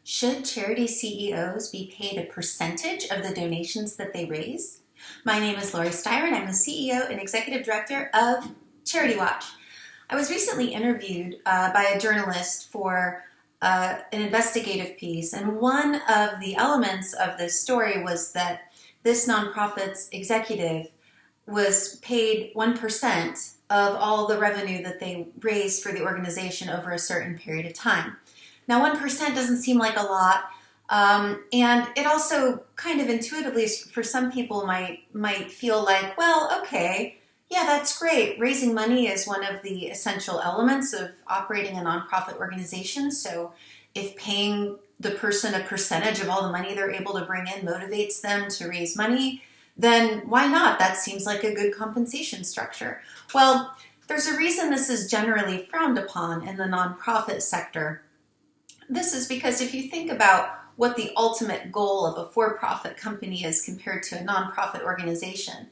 Should charity CEOs be paid a percentage of the donations that they raise? My name is Lori Steyer, and I'm the CEO and Executive Director of Charity Watch. I was recently interviewed by a journalist for an investigative piece, and one of the elements of this story was that this nonprofit's executive was paid 1% of all the revenue that they raised for the organization over a certain period of time. Now, 1% doesn't seem like a lot, and it also kind of intuitively, for some people, might feel like, well, okay, yeah, that's great. Raising money is one of the essential elements of operating a nonprofit organization. So if paying the person a percentage of all the money they're able to bring in motivates them to raise money, then why not? That seems like a good compensation structure. Well, there's a reason this is generally frowned upon in the nonprofit sector. This is because if you think about what the ultimate goal of a for-profit company is compared to a nonprofit organization,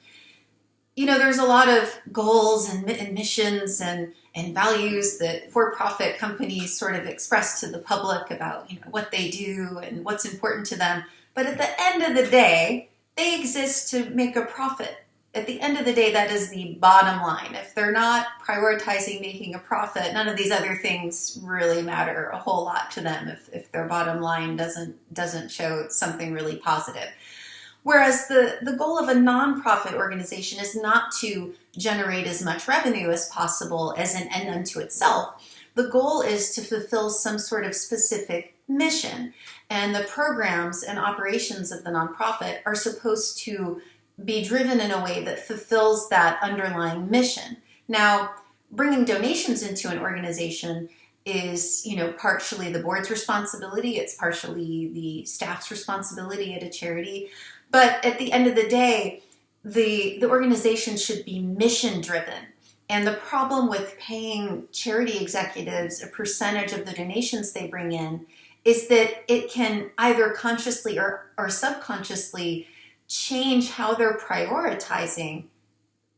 there's a lot of goals and missions and values that for-profit companies sort of express to the public about what they do and what's important to them. But at the end of the day, they exist to make a profit. At the end of the day, that is the bottom line. If they're not prioritizing making a profit, none of these other things really matter a whole lot to them if their bottom line doesn't show something really positive. Whereas the goal of a nonprofit organization is not to generate as much revenue as possible as an end unto itself. The goal is to fulfill some sort of specific mission. And the programs and operations of the nonprofit are supposed to be driven in a way that fulfills that underlying mission. Now, bringing donations into an organization is, partially the board's responsibility. It's partially the staff's responsibility at a charity. But at the end of the day, the organization should be mission driven. And the problem with paying charity executives a percentage of the donations they bring in is that it can either consciously or subconsciously change how they're prioritizing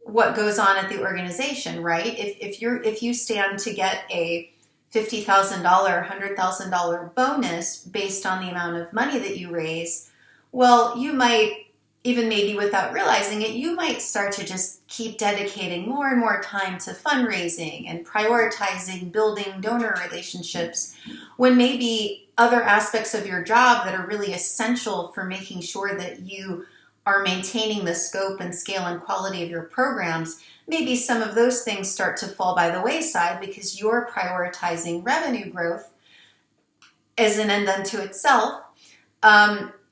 what goes on at the organization, right? If you stand to get a $50,000, $100,000 bonus based on the amount of money that you raise, well, you might, even maybe without realizing it, you might start to just keep dedicating more and more time to fundraising and prioritizing building donor relationships, when maybe other aspects of your job that are really essential for making sure that you are maintaining the scope and scale and quality of your programs, maybe some of those things start to fall by the wayside because you're prioritizing revenue growth as an end unto itself,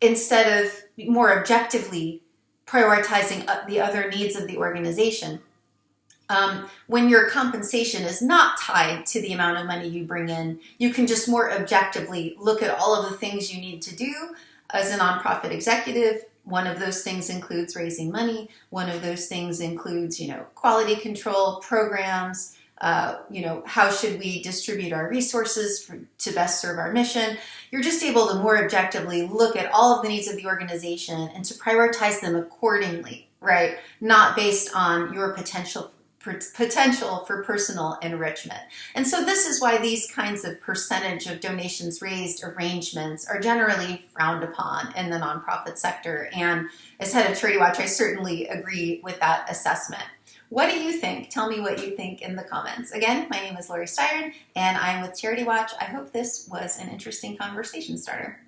instead of more objectively prioritizing the other needs of the organization. When your compensation is not tied to the amount of money you bring in, you can just more objectively look at all of the things you need to do as a nonprofit executive. One of those things includes raising money. One of those things includes, quality control, programs, how should we distribute our resources to best serve our mission. You're just able to more objectively look at all of the needs of the organization and to prioritize them accordingly, right? Not based on your potential for personal enrichment. And so this is why these kinds of percentage of donations raised arrangements are generally frowned upon in the nonprofit sector. And as head of Charity Watch, I certainly agree with that assessment. What do you think? Tell me what you think in the comments. Again, my name is Lori Steyer, and I'm with Charity Watch. I hope this was an interesting conversation starter.